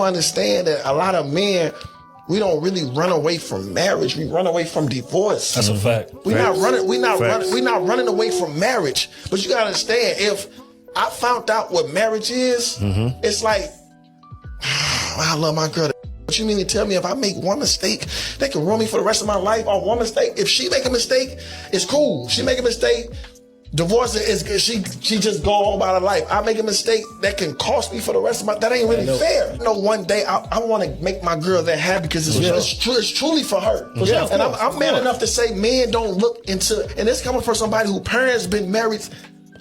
understand that a lot of men, we don't really run away from marriage. We run away from divorce. That's a fact. We're not running away from marriage. But you gotta understand, if I found out what marriage is, it's like, I love my girl. What you mean to tell me if I make one mistake, they can ruin me for the rest of my life on one mistake? If she make a mistake, it's cool. She make a mistake, divorce is good. She just go on about her life. I make a mistake that can cost me for the rest of my, that ain't really fair. You know, one day I want to make my girl that happy because it's truly for her. Yeah, and I'm man enough to say men don't look into, and it's coming from somebody who parents been married.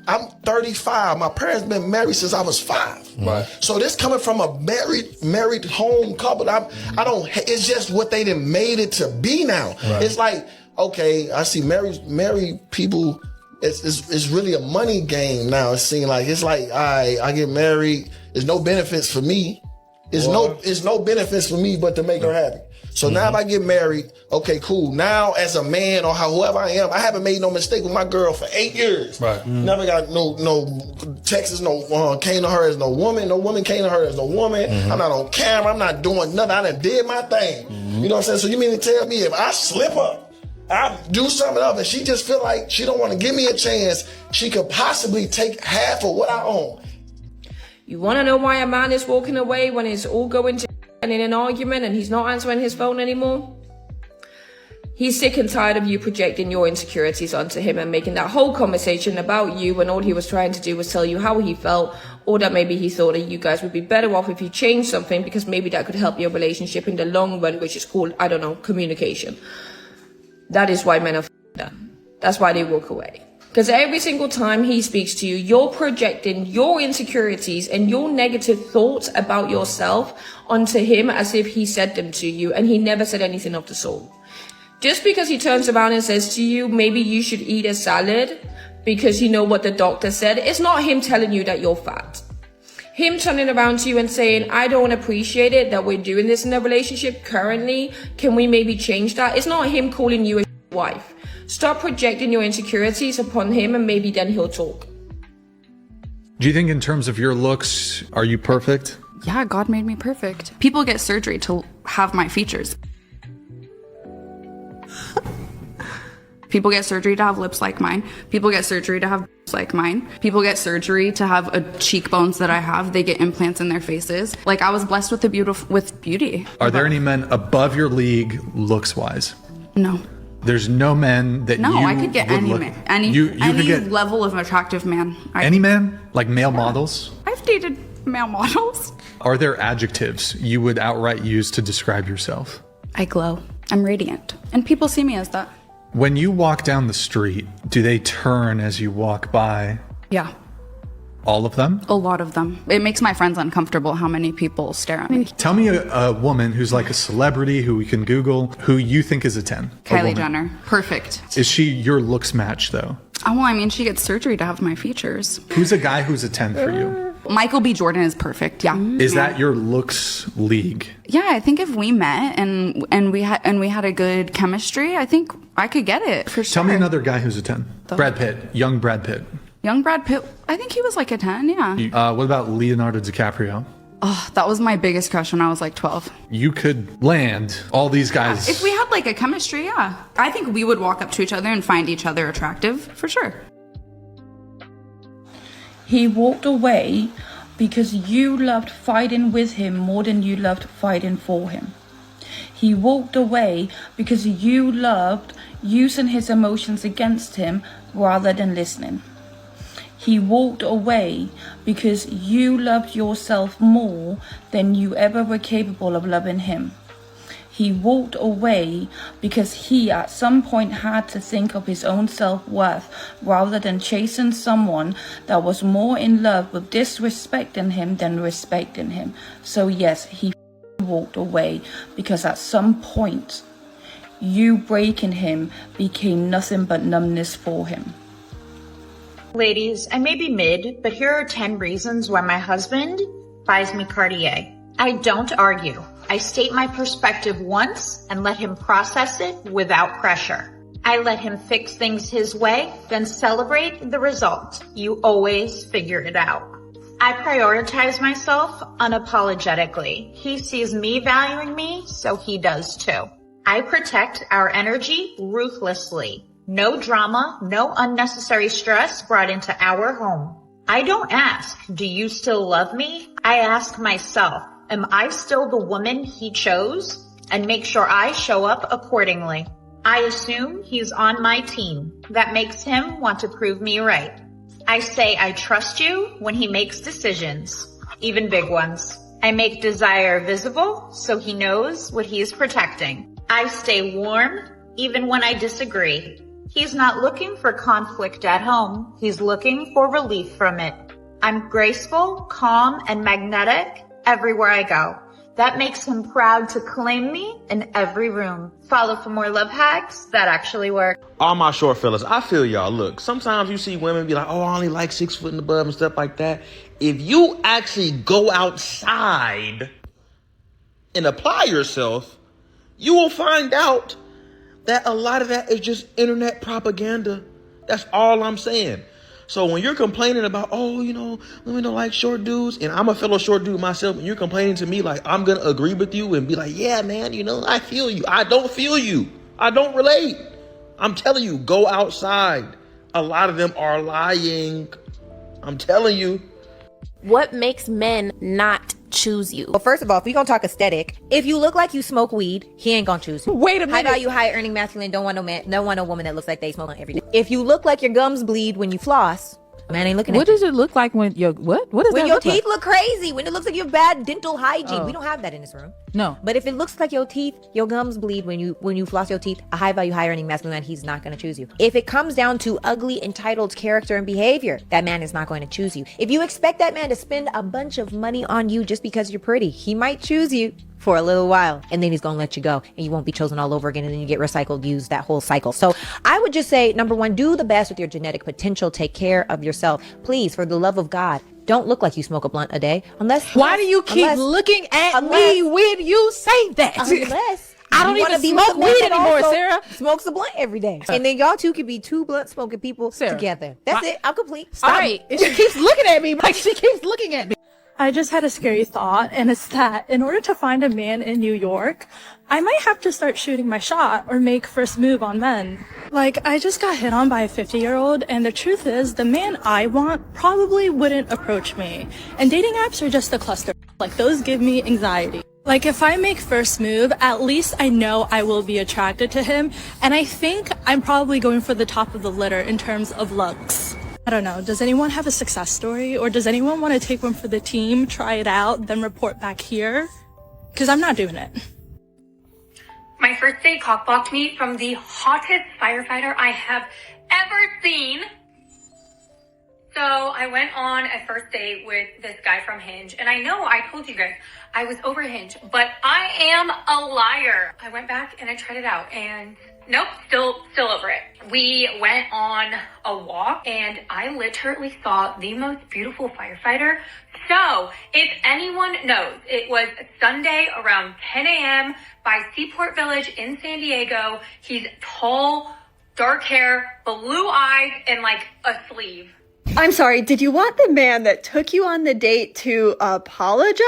I'm 35. My parents been married since I was 5. Right. So this coming from a married home couple. I don't. It's just what they done made it to be now. Right. It's like, okay, I see married people. It's really a money game now. It seems like it's like I get married. There's no benefits for me. It's no benefits for me but to make her happy. So now if I get married, okay, cool. Now as a man or whoever I am, I haven't made no mistake with my girl for 8 years. Right. Never got no texts, came to her as no woman. No woman came to her as no woman. I'm not on camera. I'm not doing nothing. I done did my thing. You know what I'm saying? So you mean to tell me if I slip up, I do something up and she just feel like she don't want to give me a chance, she could possibly take half of what I own. You want to know why a man is walking away when it's all going to and in an argument and he's not answering his phone anymore? He's sick and tired of you projecting your insecurities onto him and making that whole conversation about you when all he was trying to do was tell you how he felt, or that maybe he thought that you guys would be better off if you changed something because maybe that could help your relationship in the long run, which is called, I don't know, communication. That is why men are done. That's why they walk away. Because every single time he speaks to you, you're projecting your insecurities and your negative thoughts about yourself onto him as if he said them to you, and he never said anything of the sort. Just because he turns around and says to you, maybe you should eat a salad because you know what the doctor said, it's not him telling you that you're fat. Him turning around to you and saying, I don't appreciate it that we're doing this in a relationship currently, can we maybe change that? It's not him calling you a wife. Stop projecting your insecurities upon him and maybe then he'll talk. Do you think in terms of your looks, are you perfect? Yeah, God made me perfect. People get surgery to have my features. People get surgery to have lips like mine. People get surgery to have lips like mine. People get surgery to have a cheekbones that I have. They get implants in their faces. Like, I was blessed with beauty. Are there any men above your league looks-wise? No. There's no men that No, you I could get would any look, man. Any could get level of attractive man. Any man? Like male models? I've dated male models. Are there adjectives you would outright use to describe yourself? I glow. I'm radiant. And people see me as that. When you walk down the street, do they turn as you walk by? Yeah. All of them? A lot of them. It makes my friends uncomfortable how many people stare at me. Tell me a woman who's like a celebrity who we can Google, who you think is a 10. Kylie Jenner. Perfect. Is she your looks match, though? Oh, well, I mean, she gets surgery to have my features. Who's a guy who's a 10 for you? Michael B. Jordan is perfect, yeah. Is that your looks league? Yeah, I think if we met and we had a good chemistry, I think I could get it, for sure. Tell me another guy who's a 10. Brad Pitt. Young Brad Pitt. Young Brad Pitt, I think he was like a 10, yeah. What about Leonardo DiCaprio? Oh, that was my biggest crush when I was like 12. You could land all these guys. If we had like a chemistry, yeah. I think we would walk up to each other and find each other attractive, for sure. He walked away because you loved fighting with him more than you loved fighting for him. He walked away because you loved using his emotions against him rather than listening. He walked away because you loved yourself more than you ever were capable of loving him. He walked away because he at some point had to think of his own self-worth rather than chasing someone that was more in love with disrespecting him than respecting him. So yes, he walked away because at some point you breaking him became nothing but numbness for him. Ladies, I may be mid, but here are 10 reasons why my husband buys me Cartier. I don't argue. I state my perspective once and let him process it without pressure. I let him fix things his way, then celebrate the result. You always figure it out. I prioritize myself unapologetically. He sees me valuing me, so he does too. I protect our energy ruthlessly. No drama, no unnecessary stress brought into our home. I don't ask, do you still love me? I ask myself, am I still the woman he chose? And make sure I show up accordingly. I assume he's on my team. That makes him want to prove me right. I say I trust you when he makes decisions, even big ones. I make desire visible so he knows what he is protecting. I stay warm even when I disagree. He's not looking for conflict at home. He's looking for relief from it. I'm graceful, calm, and magnetic everywhere I go. That makes him proud to claim me in every room. Follow for more love hacks that actually work. All my short fellas, I feel y'all. Look, sometimes you see women be like, oh, I only like 6 foot and above and stuff like that. If you actually go outside and apply yourself, you will find out that a lot of that is just internet propaganda. That's all I'm saying. So when you're complaining about, oh, you know, women don't like short dudes, and I'm a fellow short dude myself, and you're complaining to me like I'm going to agree with you and be like, yeah, man, you know, I feel you. I don't feel you. I don't relate. I'm telling you, go outside. A lot of them are lying. I'm telling you. What makes men not choose you? Well, first of all, if we gonna talk aesthetic, if you look like you smoke weed, he ain't gonna choose you. Wait a minute. High value, high earning masculine, don't want no man, don't want no woman that looks like they smoke on every day. If you look like your gums bleed when you floss, man ain't looking at you. What does it look like when your what? What does when that your look like? teeth look crazy, when it looks like you have bad dental hygiene. Oh. We don't have that in this room. No. But if it looks like your teeth, your gums bleed when you floss your teeth, a high value, high earning masculine man, he's not going to choose you. If it comes down to ugly, entitled character and behavior, that man is not going to choose you. If you expect that man to spend a bunch of money on you just because you're pretty, he might choose you for a little while, and then he's gonna let you go, and you won't be chosen all over again, and then you get recycled, used, that whole cycle. So I would just say, number one, do the best with your genetic potential. Take care of yourself. Please, for the love of God, don't look like you smoke a blunt a day. Why do you keep looking at me when you say that? Unless I don't even smoke weed anymore, Sarah. Smokes a blunt every day. And then y'all two could be two blunt smoking people together. That's it. I'm complete. All right. She keeps looking at me like she keeps looking at me. I just had a scary thought, and it's that in order to find a man in New York, I might have to start shooting my shot or make first move on men. Like, I just got hit on by a 50-year-old, and the truth is, the man I want probably wouldn't approach me. And dating apps are just a cluster. Like, those give me anxiety. Like, if I make first move, at least I know I will be attracted to him, and I think I'm probably going for the top of the litter in terms of looks. I don't know, does anyone have a success story? Or does anyone want to take one for the team, try it out, then report back here? Because I'm not doing it. My first date cockblocked me from the hottest firefighter I have ever seen. So I went on a first date with this guy from Hinge, and I know I told you guys I was over Hinge, but I am a liar. I went back and I tried it out, and nope, still over it. We went on a walk, and I literally saw the most beautiful firefighter. So if anyone knows, it was Sunday around 10 a.m. by Seaport Village in San Diego. He's tall, dark hair, blue eyes, and like a sleeve. I'm sorry, did you want the man that took you on the date to apologize?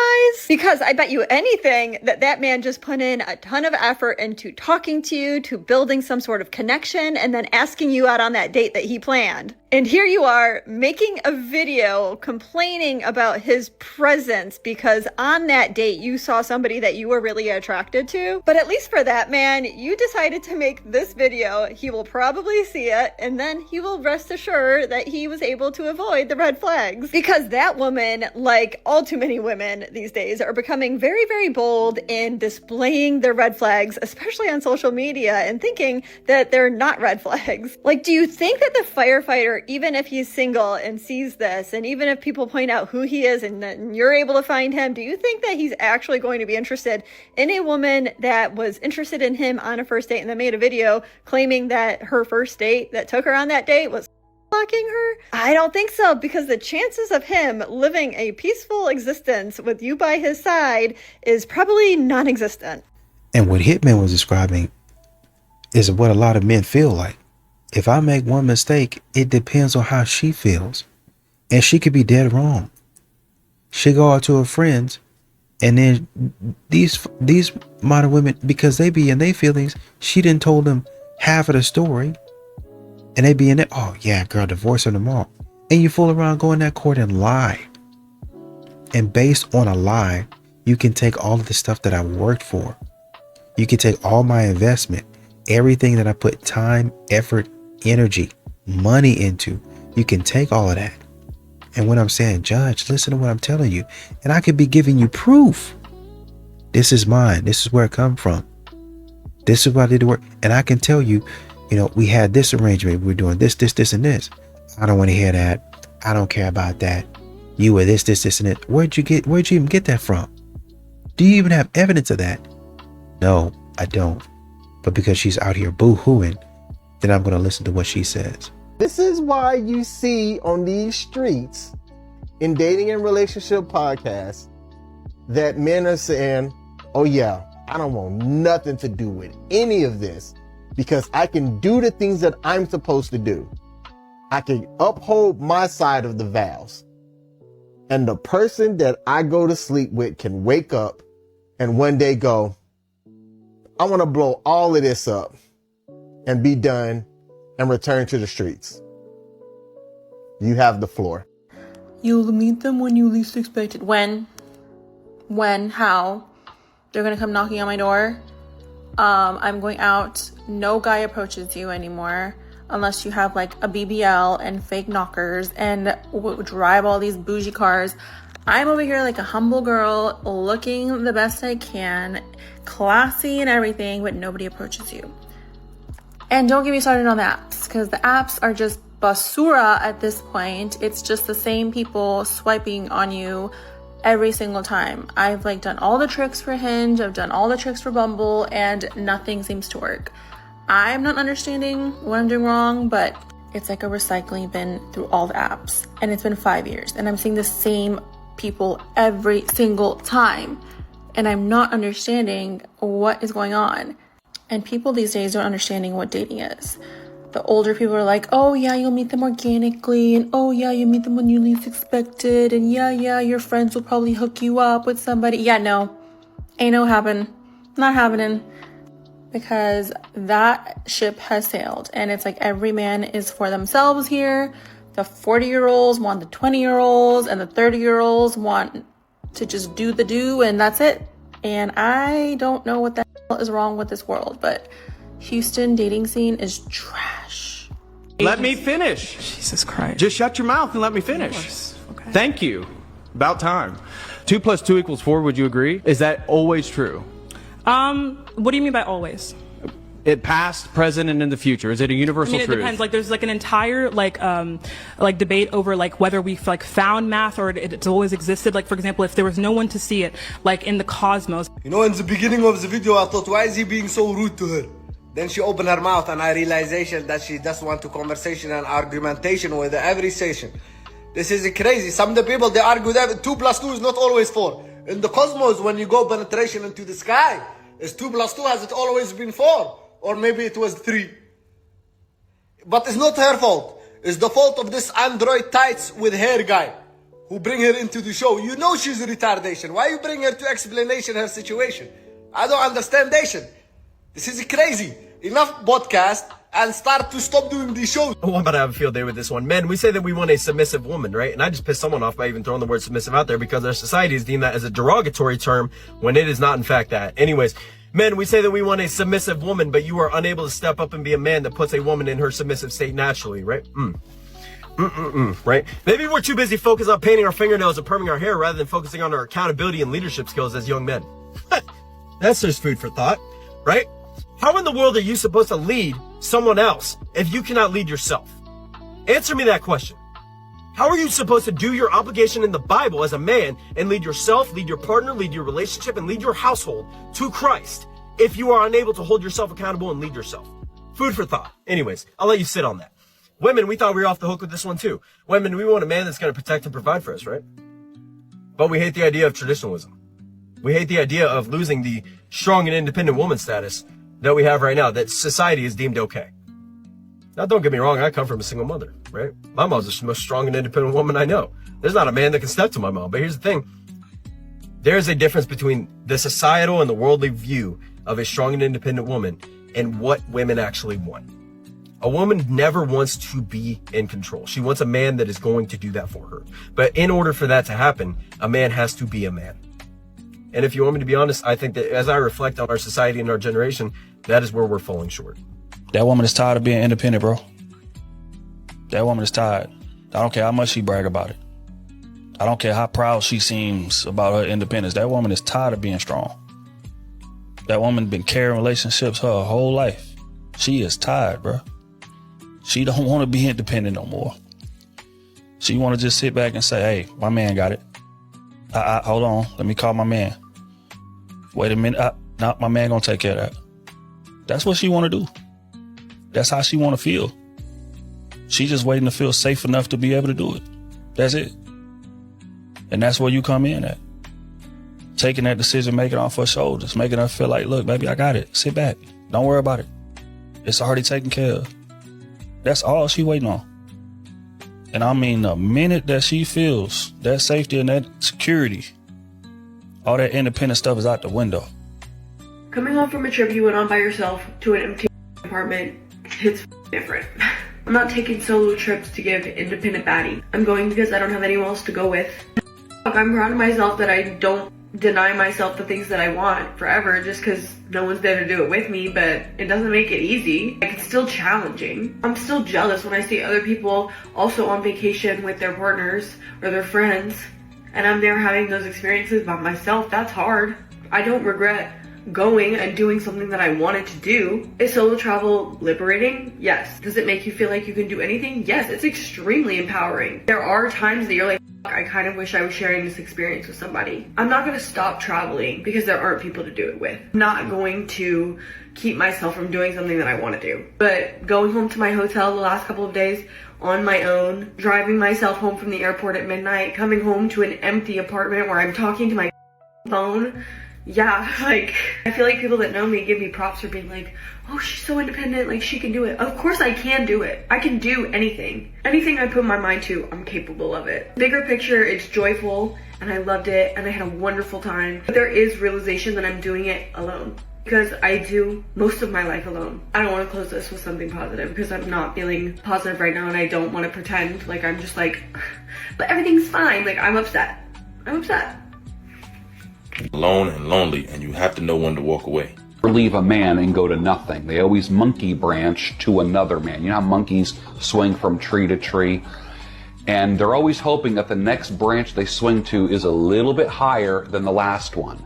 Because I bet you anything that man just put in a ton of effort into talking to you, to building some sort of connection, and then asking you out on that date that he planned. And here you are making a video complaining about his presence because on that date you saw somebody that you were really attracted to. But at least for that man, you decided to make this video. He will probably see it, and then he will rest assured that he was able to avoid the red flags. Because that woman, like all too many women these days, are becoming very, very bold in displaying their red flags, especially on social media, and thinking that they're not red flags. Like, do you think that the firefighter, even if he's single and sees this, and even if people point out who he is and you're able to find him, do you think that he's actually going to be interested in a woman that was interested in him on a first date and then made a video claiming that her first date that took her on that date was blocking her? I don't think so, because the chances of him living a peaceful existence with you by his side is probably non-existent. And what Hitman was describing is what a lot of men feel like. If I make one mistake, it depends on how she feels. And she could be dead wrong. She go out to her friends, and then these modern women, because they be in their feelings, she didn't told them half of the story, and they be in it. Oh yeah, girl, divorce her tomorrow, and you fool around, go in that court and lie. And based on a lie, you can take all of the stuff that I worked for. You can take all my investment, everything that I put time, effort, energy, money into. You can take all of that. And when I'm saying, Judge, listen to what I'm telling you. And I could be giving you proof. This is mine. This is where it come from. This is what I did to work. And I can tell you, we had this arrangement. We're doing this, and this. I don't want to hear that. I don't care about that. You were this, and it. Where'd you even get that from? Do you even have evidence of that? No, I don't. But because she's out here boo-hooing, then I'm going to listen to what she says. This is why you see on these streets, in dating and relationship podcasts, that men are saying, oh yeah, I don't want nothing to do with any of this because I can do the things that I'm supposed to do. I can uphold my side of the vows. And the person that I go to sleep with can wake up and one day go, I want to blow all of this up and be done and return to the streets. You have the floor. You'll meet them when you least expect it. When, how? They're going to come knocking on my door. I'm going out. No guy approaches you anymore unless you have like a BBL and fake knockers and drive all these bougie cars. I'm over here like a humble girl looking the best I can, classy and everything, but nobody approaches you. And don't get me started on the apps, because the apps are just basura at this point. It's just the same people swiping on you every single time. I've done all the tricks for Hinge, I've done all the tricks for Bumble, and nothing seems to work. I'm not understanding what I'm doing wrong, but it's like a recycling bin through all the apps. And it's been 5 years, and I'm seeing the same people every single time. And I'm not understanding what is going on. And people these days aren't understanding what dating is. The older people are like, oh yeah, you'll meet them organically, and oh yeah, you meet them when you least expect it, and yeah, your friends will probably hook you up with somebody. Yeah, no. Ain't no happen. Not happening. Because that ship has sailed. And it's like every man is for themselves here. The 40-year-olds want the 20-year-olds, and the 30-year-olds want to just do the do, and that's it. And I don't know what the hell is wrong with this world, but Houston dating scene is trash. Let me finish. Jesus Christ. Just shut your mouth and let me finish. Okay. Thank you. About time. 2 + 2 = 4, would you agree? Is that always true? What do you mean by always? It past, present, and in the future. Is it a universal truth? It depends. There's an entire debate over whether we found math or it's always existed. For example, if there was no one to see it, in the cosmos. In the beginning of the video, I thought, why is he being so rude to her? Then she opened her mouth, and I realized that she just want to conversation and argumentation with every session. This is crazy. Some of the people, they argue that 2 + 2 is not always 4. In the cosmos, when you go penetration into the sky, it's 2 + 2. Has it always been 4? Or maybe it was 3. But it's not her fault. It's the fault of this android tights with hair guy who bring her into the show. You know she's a retardation. Why you bring her to explanation her situation? I don't understand Nation. This is crazy. Enough podcast and start to stop doing these shows. Oh, I'm about to have a field day with this one. Men, we say that we want a submissive woman, right? And I just pissed someone off by even throwing the word submissive out there because our society has deemed that as a derogatory term when it is not in fact that. Anyways, men, we say that we want a submissive woman, but you are unable to step up and be a man that puts a woman in her submissive state naturally, right? Right? Maybe we're too busy focused on painting our fingernails and perming our hair rather than focusing on our accountability and leadership skills as young men. That's just food for thought, right? How in the world are you supposed to lead someone else if you cannot lead yourself? Answer me that question. How are you supposed to do your obligation in the Bible as a man and lead yourself, lead your partner, lead your relationship, and lead your household to Christ if you are unable to hold yourself accountable and lead yourself? Food for thought. Anyways, I'll let you sit on that. Women, we thought we were off the hook with this one too. Women, we want a man that's going to protect and provide for us, right? But we hate the idea of traditionalism. We hate the idea of losing the strong and independent woman status that we have right now, that society is deemed okay. Now, don't get me wrong, I come from a single mother, right? My mom's the most strong and independent woman I know. There's not a man that can step to my mom. But here's the thing. There's a difference between the societal and the worldly view of a strong and independent woman and what women actually want. A woman never wants to be in control. She wants a man that is going to do that for her. But in order for that to happen, a man has to be a man. And if you want me to be honest, I think that as I reflect on our society and our generation, that is where we're falling short. That woman is tired of being independent, bro. That woman is tired. I don't care how much she brag about it. I don't care how proud she seems about her independence. That woman is tired of being strong. That woman been carrying relationships her whole life. She is tired, bro. She don't want to be independent no more. She want to just sit back and say, hey, my man got it. Hold on. Let me call my man. Wait a minute. No, my man gonna take care of that. That's what she want to do. That's how she want to feel. She just waiting to feel safe enough to be able to do it. That's it. And that's where you come in at. Taking that decision, making it off her shoulders, making her feel like, look, baby, I got it. Sit back. Don't worry about it. It's already taken care of. That's all she waiting on. And I mean, the minute that she feels that safety and that security, all that independent stuff is out the window. Coming home from a trip you went on by yourself to an empty apartment hits different. I'm not taking solo trips to give independent baddie. I'm going because I don't have anyone else to go with. I'm proud of myself that I don't deny myself the things that I want forever just because no one's there to do it with me, but it doesn't make it easy. Like, it's still challenging. I'm still jealous when I see other people also on vacation with their partners or their friends, and I'm there having those experiences by myself. That's hard. I don't regret going and doing something that I wanted to do. Is solo travel liberating? Yes. Does it make you feel like you can do anything? Yes, it's extremely empowering. There are times that you're like, I kind of wish I was sharing this experience with somebody. I'm not going to stop traveling because there aren't people to do it with. I'm not going to keep myself from doing something that I want to do. But going home to my hotel the last couple of days on my own, driving myself home from the airport at midnight, coming home to an empty apartment where I'm talking to my phone. Yeah, like, I feel like people that know me give me props for being like, oh, she's so independent, like, she can do it. Of course I can do it. I can do anything. Anything I put my mind to, I'm capable of it. Bigger picture, it's joyful, and I loved it, and I had a wonderful time. But there is realization that I'm doing it alone, because I do most of my life alone. I don't want to close this with something positive, because I'm not feeling positive right now, and I don't want to pretend like I'm just like, but everything's fine. Like, I'm upset. I'm upset. Alone and lonely, and you have to know when to walk away. Leave a man and go to nothing. They always monkey branch to another man. You know how monkeys swing from tree to tree? And they're always hoping that the next branch they swing to is a little bit higher than the last one.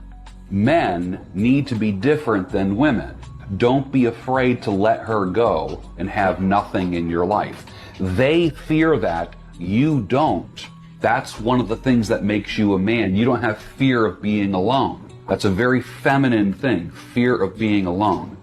Men need to be different than women. Don't be afraid to let her go and have nothing in your life. They fear that, you don't. That's one of the things that makes you a man. You don't have fear of being alone. That's a very feminine thing, fear of being alone.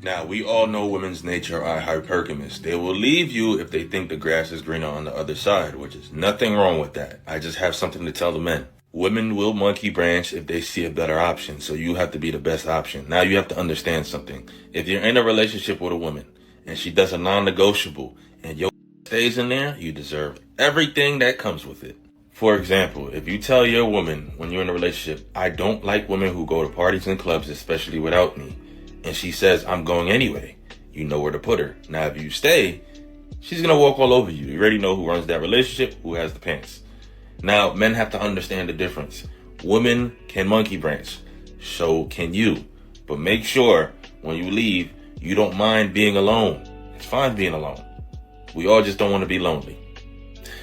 Now, we all know women's nature are hypergamous. They will leave you if they think the grass is greener on the other side, which is nothing wrong with that. I just have something to tell the men. Women will monkey branch if they see a better option, so you have to be the best option. Now, you have to understand something. If you're in a relationship with a woman and she does a non-negotiable and your stays in there, you deserve everything that comes with it. For example, if you tell your woman when you're in a relationship, I don't like women who go to parties and clubs, especially without me, and she says, I'm going anyway, you know where to put her. Now, if you stay, she's going to walk all over you. You already know who runs that relationship, who has the pants. Now, men have to understand the difference. Women can monkey branch, so can you. But make sure when you leave, you don't mind being alone. It's fine being alone. We all just don't want to be lonely.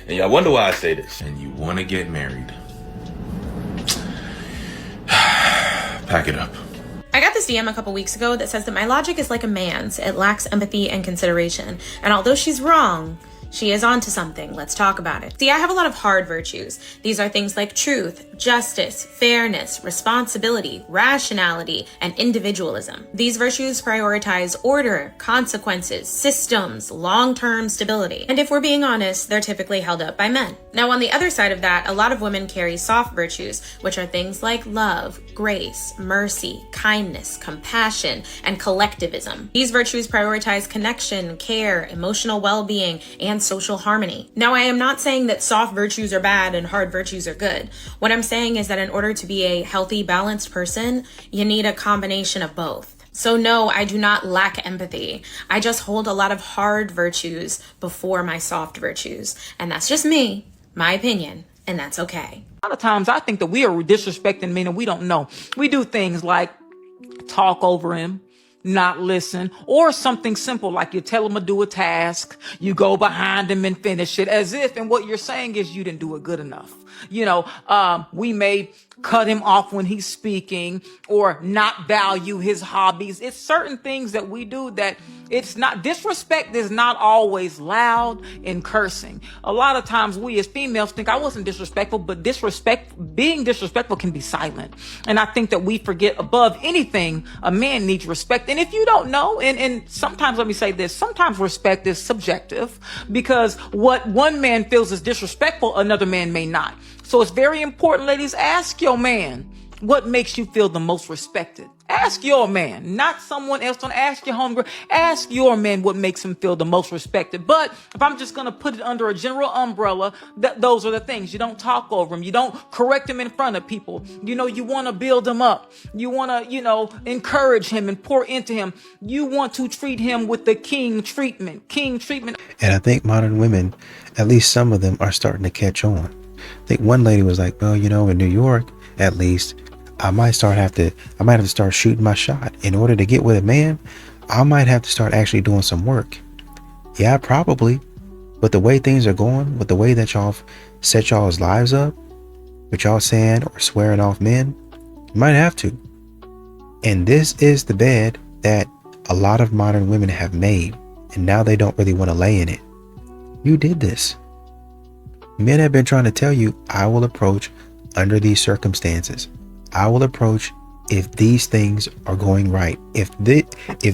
And y'all wonder why I say this. And you want to get married. Pack it up. I got this DM a couple weeks ago that says that my logic is like a man's. It lacks empathy and consideration. And although she's wrong, she is onto something. Let's talk about it. See, I have a lot of hard virtues. These are things like truth, justice, fairness, responsibility, rationality, and individualism. These virtues prioritize order, consequences, systems, long-term stability. And if we're being honest, they're typically held up by men. Now, on the other side of that, a lot of women carry soft virtues, which are things like love, grace, mercy, kindness, compassion, and collectivism. These virtues prioritize connection, care, emotional well-being, and social harmony. Now, I am not saying that soft virtues are bad and hard virtues are good. What I'm saying is that in order to be a healthy, balanced person, you need a combination of both. So no, I do not lack empathy. I just hold a lot of hard virtues before my soft virtues. And that's just me, my opinion, and that's okay. A lot of times I think that we are disrespecting men and we don't know. We do things like talk over him, not listen, or something simple like you tell him to do a task, you go behind him and finish it as if, and what you're saying is you didn't do it good enough. You know, we may cut him off when he's speaking or not value his hobbies. It's certain things that we do that it's not, disrespect is not always loud and cursing. A lot of times we as females think I wasn't disrespectful, but being disrespectful can be silent. And I think that we forget above anything, a man needs respect. And if you don't know, and sometimes let me say this, sometimes respect is subjective because what one man feels is disrespectful, another man may not. So it's very important, ladies, ask your man what makes you feel the most respected. Ask your man, not someone else. Don't ask your homegirl. Ask your man what makes him feel the most respected. But if I'm just going to put it under a general umbrella, those are the things. You don't talk over him. You don't correct him in front of people. You know, you want to build him up. You want to, encourage him and pour into him. You want to treat him with the king treatment. And I think modern women, at least some of them, are starting to catch on. I think one lady was like, well, in New York, at least, I might have to start shooting my shot. In order to get with a man, I might have to start actually doing some work. Yeah, probably. But the way things are going, with the way that y'all set y'all's lives up, with y'all saying or swearing off men, you might have to. And this is the bed that a lot of modern women have made. And now they don't really want to lay in it. You did this. Men have been trying to tell you, I will approach under these circumstances. I will approach if these things are going right. If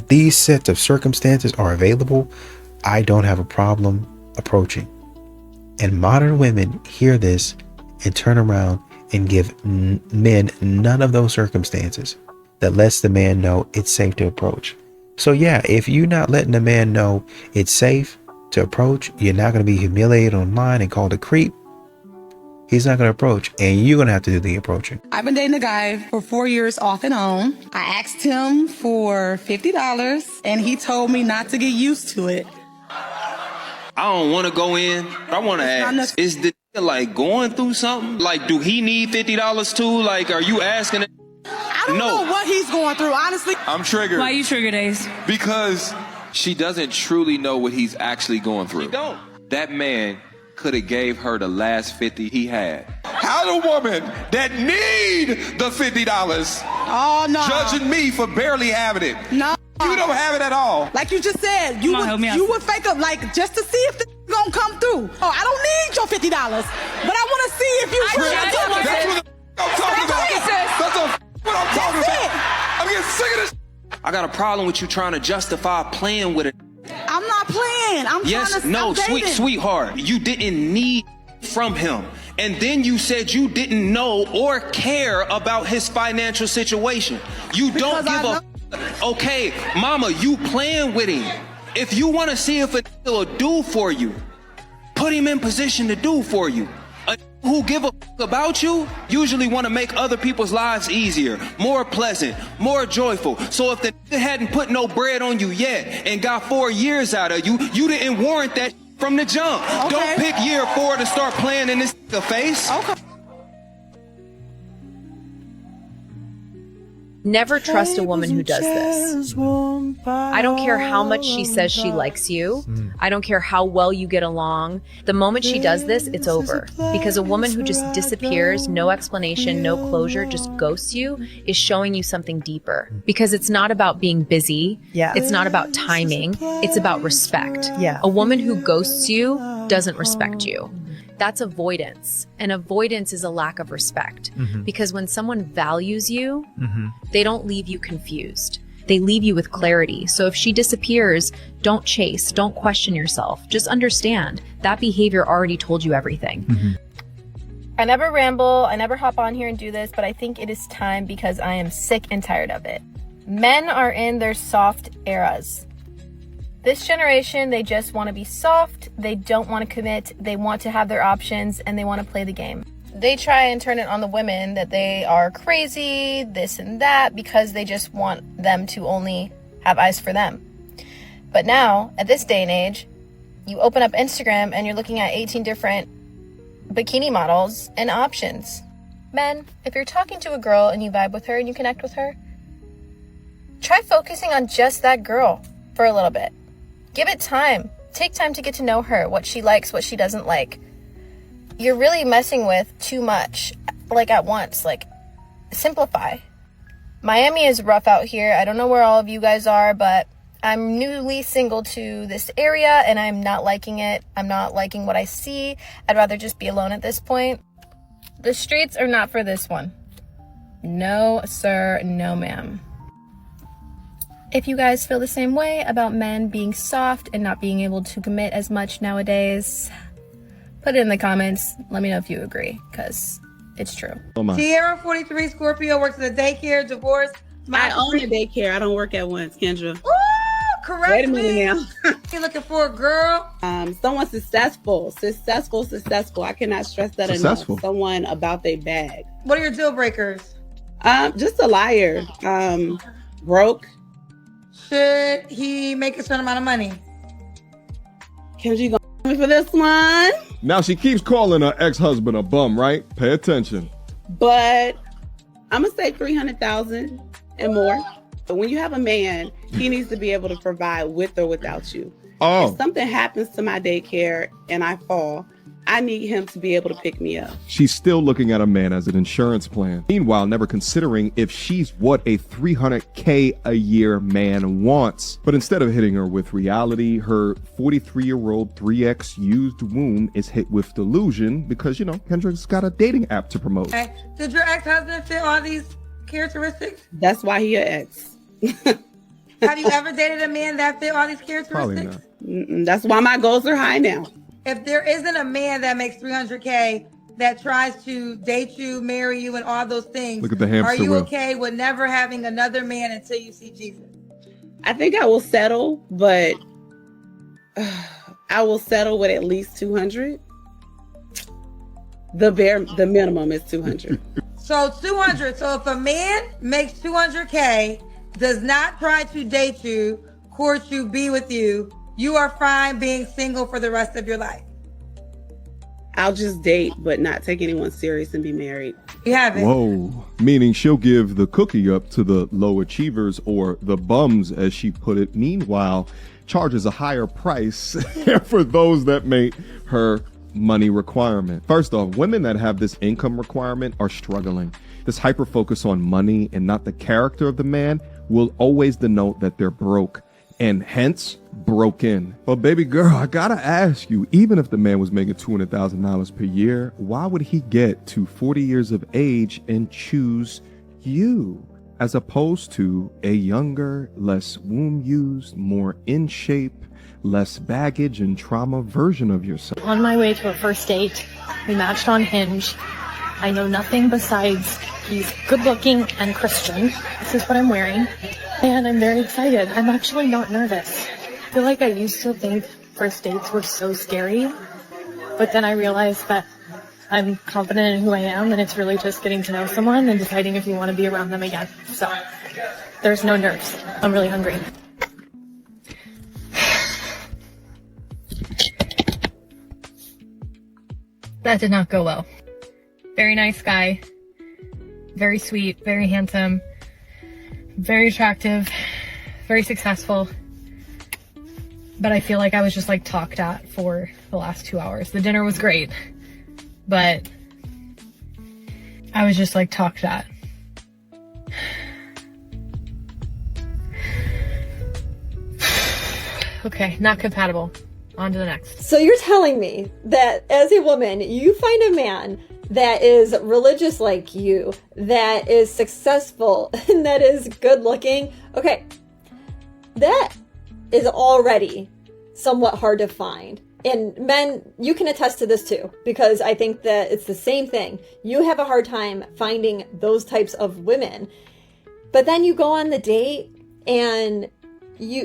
these sets of circumstances are available, I don't have a problem approaching. And modern women hear this and turn around and give men none of those circumstances that lets the man know it's safe to approach. So yeah, if you're not letting the man know it's safe to approach, you're not going to be humiliated online and called a creep. He's not going to approach, and you're going to have to do the approaching. I've been dating a guy for 4 years off and on. I asked him for $50, and he told me not to get used to it. I don't want to go in. I want to ask, is the like going through something? Like, do he need $50 too? Like, are you asking? I don't know what he's going through, honestly. I'm triggered. Why you triggered, Ace? Because she doesn't truly know what he's actually going through. She don't. That man could have gave her the last 50 he had. How the woman that need the $50 judging me for barely having it? No. You don't have it at all. Like you just said, you would fake up like just to see if the gonna come through. Oh, I don't need your $50, but I want to see if you really That's what I'm talking about. That's what I'm talking about. I'm getting sick of this. I got a problem with you trying to justify playing with it. I'm not playing. I'm trying to sweetheart. You didn't need from him. And then you said you didn't know or care about his financial situation. You don't give a okay, mama, you playing with him. If you want to see if a will do for you, put him in position to do for you. A who give a about you usually want to make other people's lives easier, more pleasant, more joyful. So if the hadn't put no bread on you yet and got 4 years out of you, you didn't warrant that from the jump. Okay. Don't pick year 4 to start playing in this face. Okay. Never trust a woman who does this. I don't care how much she says she likes you. I don't care how well you get along. The moment she does this, it's over. Because a woman who just disappears, no explanation, no closure, just ghosts you, is showing you something deeper. Because it's not about being busy. Yeah. It's not about timing. It's about respect. Yeah. A woman who ghosts you doesn't respect you. That's avoidance. And avoidance is a lack of respect. Because when someone values you, they don't leave you confused. They leave you with clarity. So if she disappears, don't chase, don't question yourself. Just understand that behavior already told you everything. I never ramble, I never hop on here and do this, but I think it is time because I am sick and tired of it. Men are in their soft eras. This generation, they just want to be soft, they don't want to commit, they want to have their options, and they want to play the game. They try and turn it on the women that they are crazy, this and that, because they just want them to only have eyes for them. But now, at this day and age, you open up Instagram and you're looking at 18 different bikini models and options. Men, if you're talking to a girl and you vibe with her and you connect with her, try focusing on just that girl for a little bit. Give it time. Take time to get to know her, what she likes, what she doesn't like. You're really messing with too much, like at once. Like, simplify. Miami is rough out here. I don't know where all of you guys are, but I'm newly single to this area and I'm not liking it. I'm not liking what I see. I'd rather just be alone at this point. The streets are not for this one. No, sir. No, ma'am. If you guys feel the same way about men being soft and not being able to commit as much nowadays, put it in the comments. Let me know if you agree, because it's true. Tierra, 43, Scorpio, works at a daycare, divorced. I own a daycare. I don't work at once, Kendra. Ooh, correct. Wait a minute now. You looking for a girl? Someone successful. I cannot stress that Successful. enough. Someone about their bag. What are your deal breakers? Just a liar. Broke. Should he make a certain amount of money? Kendra, you gonna me for this one? Now she keeps calling her ex-husband a bum, right? Pay attention. But I'm gonna say 300,000 and more. But when you have a man, he needs to be able to provide with or without you. Oh. If something happens to my daycare and I fall, I need him to be able to pick me up. She's still looking at a man as an insurance plan. Meanwhile, never considering if she's what a $300K a year man wants. But instead of hitting her with reality, her 43-year-old 3X used womb is hit with delusion because, you know, Kendra's got a dating app to promote. Okay. Did your ex-husband fit all these characteristics? That's why he an ex. Have you ever dated a man that fit all these characteristics? Probably not. That's why my goals are high now. If there isn't a man that makes $300K that tries to date you, marry you, and all those things, Look at the hamster are you wheel. okay with never having another man until you see Jesus? I think I will settle, but I will settle with at least 200. The minimum is 200. So 200. So if a man makes $200K, does not try to date you, court you, be with you, you are fine being single for the rest of your life. I'll just date, but not take anyone serious and be married. You have it. Whoa. Meaning she'll give the cookie up to the low achievers or the bums, as she put it. Meanwhile, charges a higher price for those that make her money requirement. First off, women that have this income requirement are struggling. This hyper focus on money and not the character of the man will always denote that they're broke and hence broken. But baby girl, I gotta ask you, even if the man was making $200,000 per year, why would he get to 40 years of age and choose you as opposed to a younger, less womb used, more in shape, less baggage and trauma version of yourself? On my way to a first date, we matched on Hinge. I know nothing besides he's good looking and Christian. This is what I'm wearing. And I'm very excited. I'm actually not nervous. I feel like I used to think first dates were so scary, but then I realized that I'm confident in who I am and it's really just getting to know someone and deciding if you want to be around them again. So there's no nerves. I'm really hungry. That did not go well. Very nice guy. Very sweet, very handsome. very attractive, very successful. But I feel like I was just like talked at for the last 2 hours. The dinner was great, but I was just like talked at. Okay, not compatible. On to the next. So you're telling me that as a woman, you find a man that is religious like you, that is successful, and that is good looking. Okay, that is already somewhat hard to find. And men, you can attest to this too, because I think that it's the same thing. You have a hard time finding those types of women. But then you go on the date and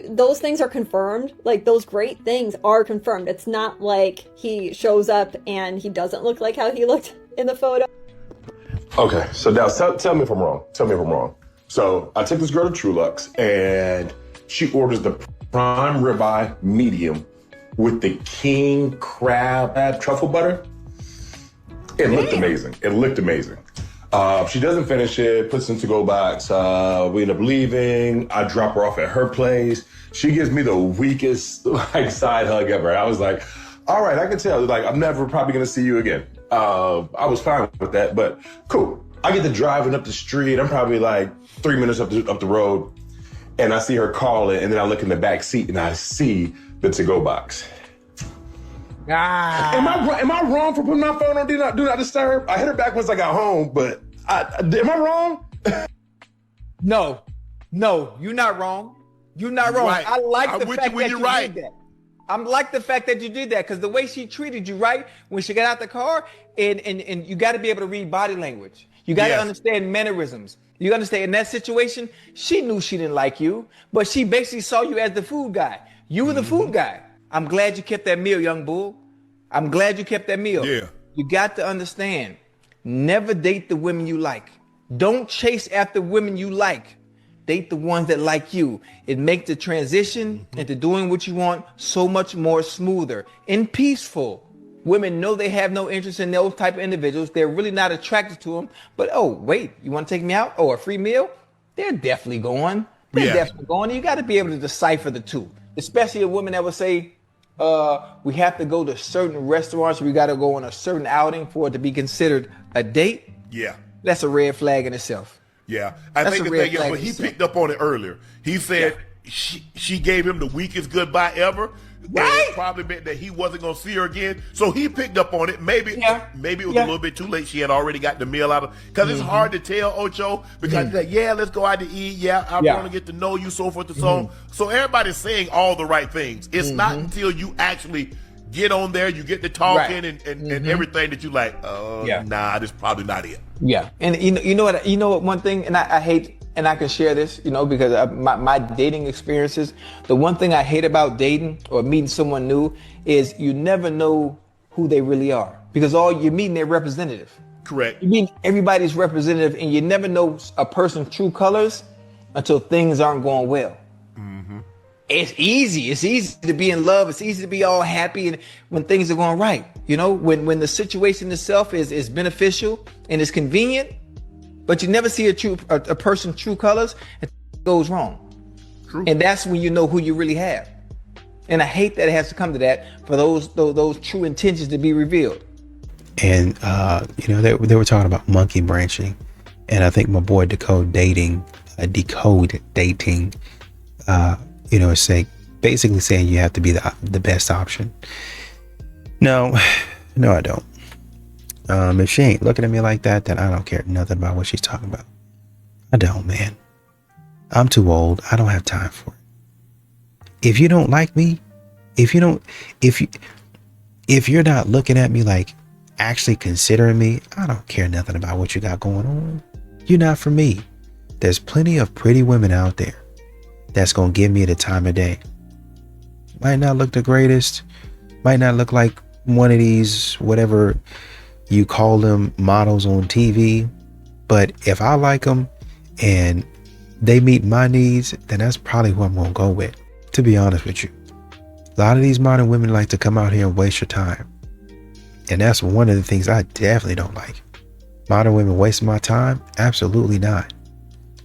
those things are confirmed. Like, those great things are confirmed. It's not like he shows up and he doesn't look like how he looked in the photo. Okay, so now tell me if I'm wrong. Tell me if I'm wrong. So I took this girl to Trulux and she orders the prime ribeye medium with the king crab truffle butter. It looked amazing. It looked amazing. She doesn't finish it, puts it in to-go box. We end up leaving. I drop her off at her place. She gives me the weakest side hug ever. I was like, all right, I can tell. Like, I'm never probably gonna see you again. I was fine with that, but cool. I get to driving up the street. I'm probably like 3 minutes up the road, and I see her call it, and then I look in the back seat and I see the to-go box. Am I wrong for putting my phone on do not disturb? I hit her back once I got home, but am I wrong? No, you're not wrong. You're not wrong. Right. I like I'm the with fact you when that you're you right. did that. I'm like the fact that you did that, because the way she treated you, right? When she got out the car, and you got to be able to read body language. You got to understand mannerisms. You understand, in that situation, she knew she didn't like you, but she basically saw you as the food guy. You were the food guy. I'm glad you kept that meal, young bull. I'm glad you kept that meal. Yeah. You got to understand, never date the women you like. Don't chase after women you like. Date the ones that like you. It makes the transition into doing what you want so much more smoother and peaceful. Women know they have no interest in those type of individuals. They're really not attracted to them. But, oh, wait, you want to take me out? Oh, a free meal? They're definitely going. They're definitely going. You got to be able to decipher the two. Especially a woman that would say, we have to go to certain restaurants. We got to go on a certain outing for it to be considered a date. Yeah. That's a red flag in itself. Yeah. I think the thing is, but he picked up on it earlier. He said she gave him the weakest goodbye ever. Right. It probably meant that he wasn't going to see her again. So he picked up on it. Maybe it was a little bit too late. She had already got the meal out of, because it's hard to tell, Ocho, because he's like, let's go out to eat. I want to get to know you, so forth and so on. So everybody's saying all the right things. It's not until you actually get on there, you get to talking and everything that you like, nah, this is probably not it. Yeah. And you know what, one thing, and I hate, and I can share this, because of my dating experiences, the one thing I hate about dating or meeting someone new is you never know who they really are, because all you're meeting their representative. Correct. You meet everybody's representative, and you never know a person's true colors until things aren't going well. It's easy to be in love. It's easy to be all happy and when things are going right. When the situation itself is beneficial and is convenient, but you never see a person's true colors, and it goes wrong. True. And that's when you know who you really have. And I hate that it has to come to that for those true intentions to be revealed. And they were talking about monkey branching, and I think my boy Decode Dating, basically saying you have to be the best option. No, I don't. If she ain't looking at me like that, then I don't care nothing about what she's talking about. I don't, man. I'm too old. I don't have time for it. If you don't like me, if you're not looking at me like actually considering me, I don't care nothing about what you got going on. You're not for me. There's plenty of pretty women out there that's gonna give me the time of day. Might not look the greatest, might not look like one of these whatever you call them models on TV, but if I like them and they meet my needs, then that's probably who I'm gonna go with, to be honest with you. A lot of these modern women like to come out here and waste your time, and that's one of the things I definitely don't like. Modern women wasting my time? Absolutely not.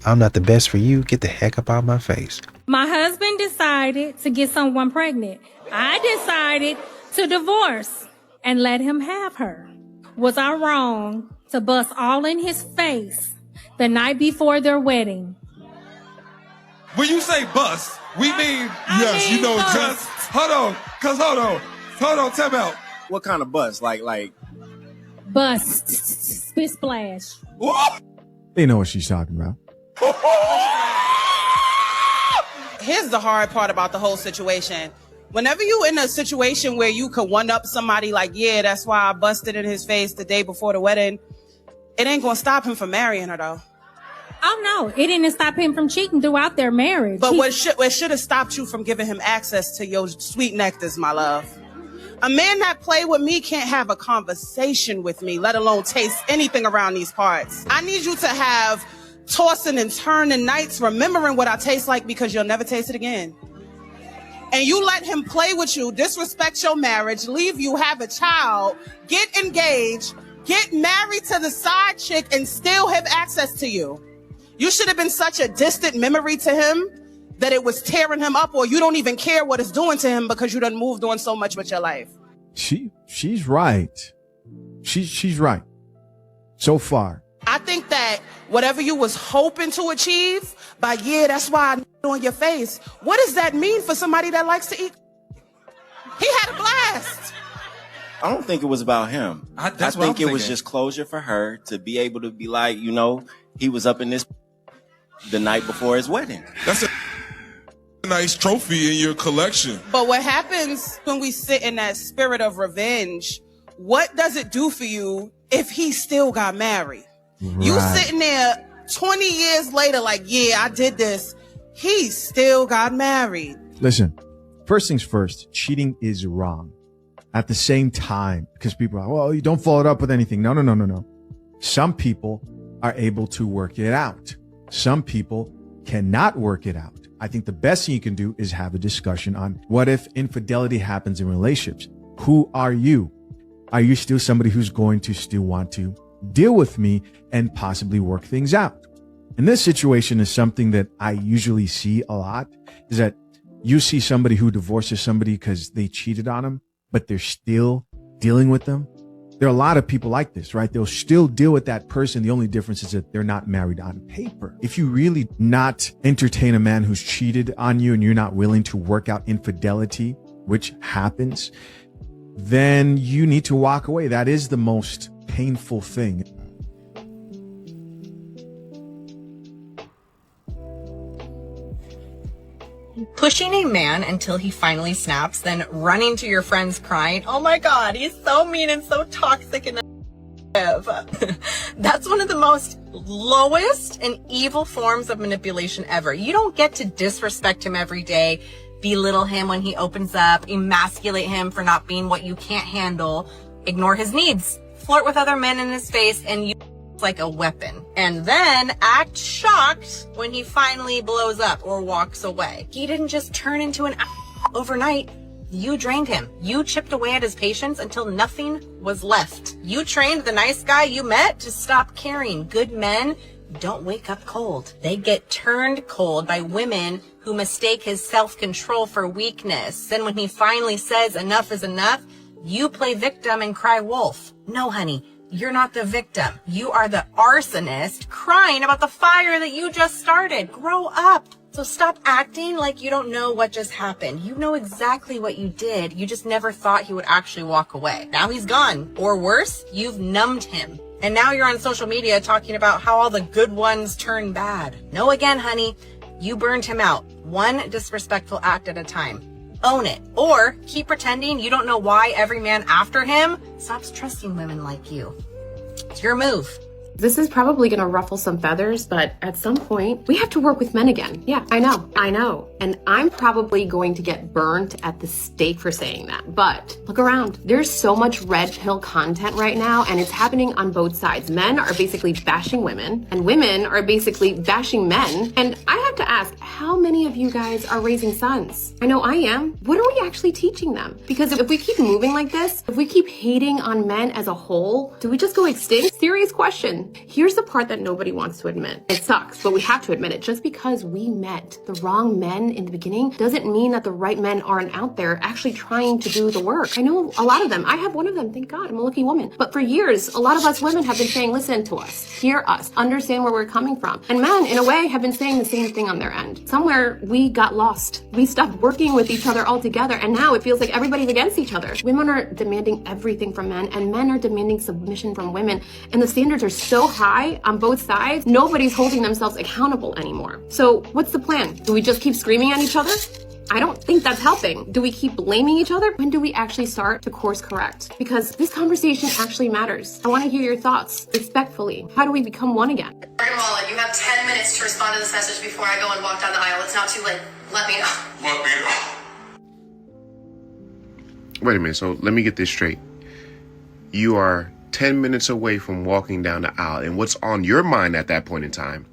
I'm not the best for you. Get the heck up out of my face. My husband decided to get someone pregnant. I decided to divorce and let him have her. Was I wrong to bust all in his face the night before their wedding? When you say bust, we mean yes, you know, just hold on, tell me out. What kind of bust? Like Bust, spit splash. What? They know what she's talking about. Here's the hard part about the whole situation. Whenever you in a situation where you could one up somebody like, yeah, that's why I busted in his face the day before the wedding, it ain't gonna stop him from marrying her though. Oh no, it didn't stop him from cheating throughout their marriage. But what should have stopped you from giving him access to your sweet nectars, my love? A man that play with me can't have a conversation with me, let alone taste anything around these parts. I need you to have tossing and turning nights remembering what I taste like, because you'll never taste it again. And you let him play with you, disrespect your marriage, leave you, have a child, get engaged, get married to the side chick, and still have access to you. You should have been such a distant memory to him that it was tearing him up, or you don't even care what it's doing to him because you done moved on so much with your life. She's right. She's right. So far. I think that whatever you was hoping to achieve by, yeah, that's why I on your face. What does that mean for somebody that likes to eat? He had a blast. I don't think it was about him. I think it was just closure for her to be able to be like, you know, he was up in this the night before his wedding. That's a nice trophy in your collection. But what happens when we sit in that spirit of revenge, what does it do for you if he still got married? Right. You sitting there 20 years later like, yeah, I did this. He still got married. Listen, first things first, cheating is wrong. At the same time, because people are, well, you don't follow it up with anything. No. Some people are able to work it out. Some people cannot work it out. I think the best thing you can do is have a discussion on what if infidelity happens in relationships? Who are you? Are you still somebody who's going to still want to deal with me and possibly work things out? And this situation is something that I usually see a lot, is that you see somebody who divorces somebody because they cheated on them, but they're still dealing with them. There are a lot of people like this, right? They'll still deal with that person. The only difference is that they're not married on paper. If you really not entertain a man who's cheated on you and you're not willing to work out infidelity, which happens, then you need to walk away. That is the most painful thing. Pushing a man until he finally snaps, then running to your friends crying, oh my God, he's so mean and so toxic and that's one of the most lowest and evil forms of manipulation ever. You don't get to disrespect him every day, belittle him when he opens up, emasculate him for not being what you can't handle, ignore his needs, flirt with other men in his face, and use like a weapon, and then act shocked when he finally blows up or walks away. He didn't just turn into an overnight. You drained him. You chipped away at his patience until nothing was left. You trained the nice guy you met to stop caring. Good men don't wake up cold. They get turned cold by women who mistake his self-control for weakness. Then when he finally says enough is enough, you play victim and cry wolf. No, honey. You're not the victim. You are the arsonist crying about the fire that you just started. Grow up. So stop acting like you don't know what just happened. You know exactly what you did. You just never thought he would actually walk away. Now he's gone. Or worse, you've numbed him. And now you're on social media talking about how all the good ones turn bad. No again, honey. You burned him out. One disrespectful act at a time. Own it. Or keep pretending you don't know why every man after him stops trusting women like you. It's your move. This is probably going to ruffle some feathers, but at some point, we have to work with men again. Yeah, I know. And I'm probably going to get burnt at the stake for saying that. But look around. There's so much red pill content right now, and it's happening on both sides. Men are basically bashing women, and women are basically bashing men. And I have to ask, ask, how many of you guys are raising sons? I know I am. What are we actually teaching them? Because if we keep moving like this, if we keep hating on men as a whole, do we just go extinct? Serious question. Here's the part that nobody wants to admit. It sucks, but we have to admit it. Just because we met the wrong men in the beginning doesn't mean that the right men aren't out there actually trying to do the work. I know a lot of them. I have one of them, thank God. I'm a lucky woman. But for years, a lot of us women have been saying, listen to us, hear us, understand where we're coming from. And men, in a way, have been saying the same thing on their end. Somewhere we got lost. We stopped working with each other altogether, and now it feels like everybody's against each other. Women are demanding everything from men, and men are demanding submission from women. And the standards are so high on both sides, nobody's holding themselves accountable anymore. So what's the plan? Do we just keep screaming at each other? I don't think that's helping. Do we keep blaming each other? When do we actually start to course correct? Because this conversation actually matters. I want to hear your thoughts respectfully. How do we become one again? Morgan Wallen, you have 10 minutes to respond to this message before I go and walk down the aisle. It's not too late. Let me know. Let me know. Wait a minute. So let me get this straight. You are 10 minutes away from walking down the aisle, and what's on your mind at that point in time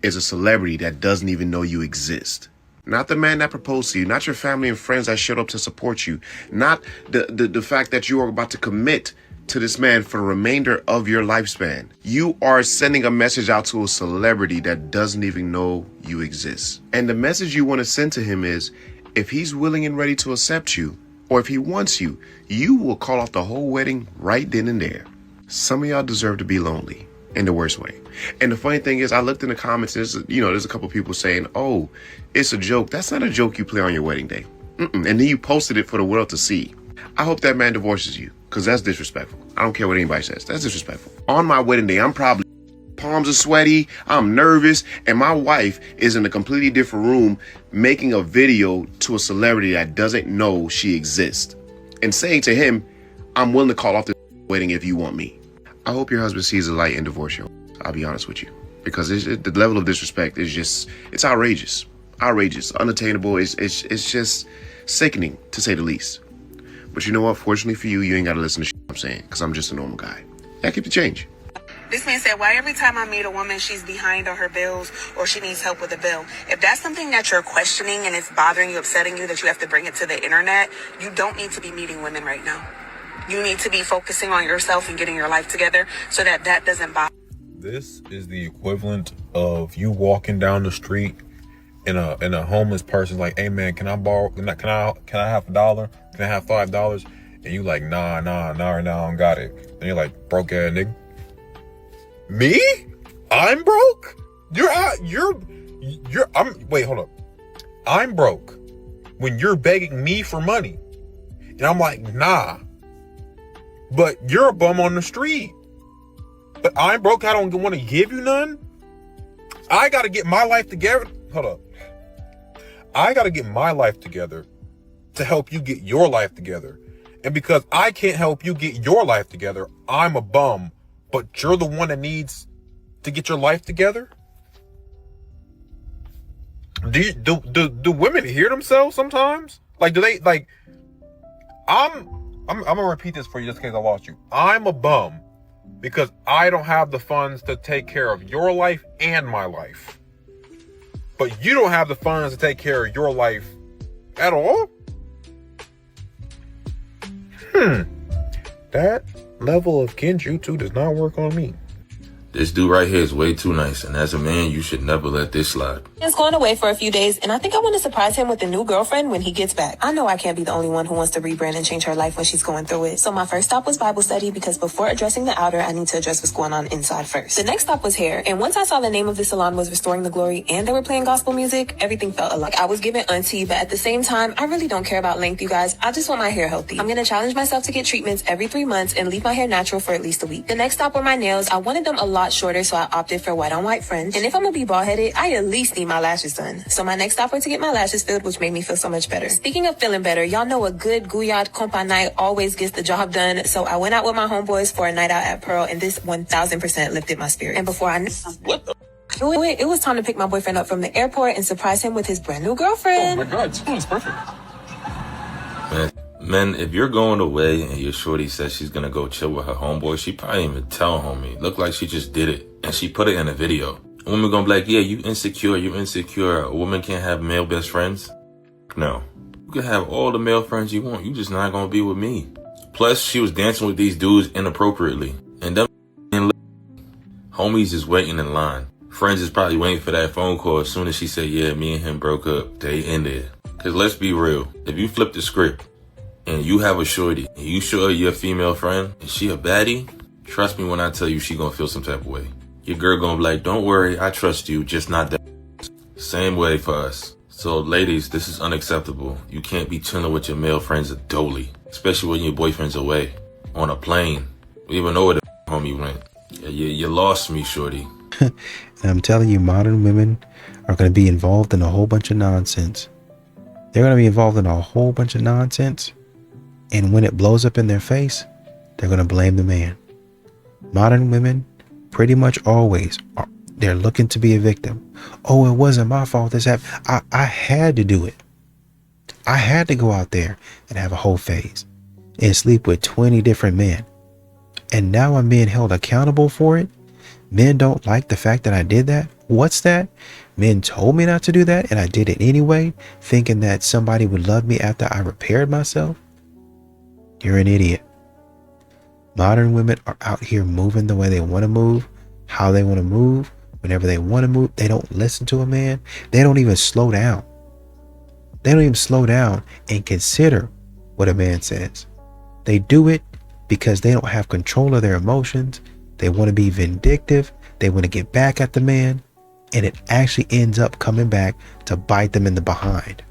is a celebrity that doesn't even know you exist. Not the man that proposed to you, not your family and friends that showed up to support you, not the fact that you are about to commit to this man for the remainder of your lifespan. You are sending a message out to a celebrity that doesn't even know you exist. And the message you want to send to him is, if he's willing and ready to accept you, or if he wants you, you will call off the whole wedding right then and there. Some of y'all deserve to be lonely. In the worst way. And the funny thing is, I looked in the comments, there's a couple people saying, oh, it's a joke. That's not a joke you play on your wedding day. And then you posted it for the world to see. I hope that man divorces you, because that's disrespectful. I don't care what anybody says. That's disrespectful. On my wedding day, I'm probably, palms are sweaty, I'm nervous, and my wife is in a completely different room making a video to a celebrity that doesn't know she exists and saying to him, I'm willing to call off the wedding if you want me. I hope your husband sees the light and divorce you. I'll be honest with you. Because the level of disrespect is just, it's outrageous. Outrageous, unattainable. It's just sickening, to say the least. But you know what? Fortunately for you, you ain't got to listen to shit I'm saying, because I'm just a normal guy. Yeah, keep the change. This man said, why every time I meet a woman, she's behind on her bills or she needs help with a bill? If that's something that you're questioning and it's bothering you, upsetting you, that you have to bring it to the internet, you don't need to be meeting women right now. You need to be focusing on yourself and getting your life together so that doesn't bother. This is the equivalent of you walking down the street and a homeless person's like, hey man, can I borrow, can I have $1? Can I have $5? And you like, nah, right now I don't got it. And you're like, broke ass nigga. Me? I'm broke? Wait, hold up. I'm broke when you're begging me for money. And I'm like, nah. But you're a bum on the street. But I'm broke, I don't want to give you none. I got to get my life together. Hold up. I got to get my life together to help you get your life together. And because I can't help you get your life together, I'm a bum. But you're the one that needs to get your life together? Do women hear themselves sometimes? Like, do they, like, I'm gonna repeat this for you just in case I lost you. I'm a bum because I don't have the funds to take care of your life and my life. But you don't have the funds to take care of your life at all? That level of kinjutsu does not work on me. This dude right here is way too nice, and as a man, you should never let this slide. He's going away for a few days, and I think I want to surprise him with a new girlfriend when he gets back. I know I can't be the only one who wants to rebrand and change her life when she's going through it. So my first stop was Bible study, because before addressing the outer, I need to address what's going on inside first. The next stop was hair, and once I saw the name of the salon was Restoring the Glory and they were playing gospel music, everything felt alike. I was giving auntie, but at the same time, I really don't care about length, you guys. I just want my hair healthy. I'm gonna challenge myself to get treatments every 3 months and leave my hair natural for at least a week. The next stop were my nails. I wanted them a lot shorter, so I opted for white on white fringe. And if I'm gonna be bald headed, I at least need my lashes done. So my next stop was to get my lashes filled, which made me feel so much better. Speaking of feeling better, y'all know a good Gouillard compa night always gets the job done. So I went out with my homeboys for a night out at Pearl, and this 1000% lifted my spirit. And before I knew it was time to pick my boyfriend up from the airport and surprise him with his brand new girlfriend. Oh my God, it's perfect. Man, if you're going away and your shorty says she's gonna go chill with her homeboy, she probably didn't even tell homie. Look like she just did it, and she put it in a video. A woman gonna be like, yeah, you insecure. A woman can't have male best friends. No. You can have all the male friends you want. You just not gonna be with me. Plus, she was dancing with these dudes inappropriately. And them homies is waiting in line. Friends is probably waiting for that phone call as soon as she said, yeah, me and him broke up. They in there. Cause let's be real. If you flip the script and you have a shorty and you show her your female friend and she a baddie, trust me when I tell you she gonna feel some type of way. Your girl gonna be like, don't worry, I trust you, just not that. Same way for us. So ladies, this is unacceptable. You can't be chilling with your male friends at Dolly, especially when your boyfriend's away. On a plane. We even know where the homie went. You lost me, shorty. And I'm telling you, modern women are going to be involved in a whole bunch of nonsense. They're going to be involved in a whole bunch of nonsense. And when it blows up in their face, they're going to blame the man. Modern women pretty much always are. They're looking to be a victim. Oh, it wasn't my fault. This happened. I had to do it. I had to go out there and have a whole phase and sleep with 20 different men. And now I'm being held accountable for it. Men don't like the fact that I did that. What's that? Men told me not to do that and I did it anyway, thinking that somebody would love me after I repaired myself. You're an idiot. Modern women are out here moving the way they want to move, how they want to move, whenever they want to move. They don't listen to a man. They don't even slow down. They don't even slow down and consider what a man says. They do it because they don't have control of their emotions. They want to be vindictive. They want to get back at the man. And it actually ends up coming back to bite them in the behind.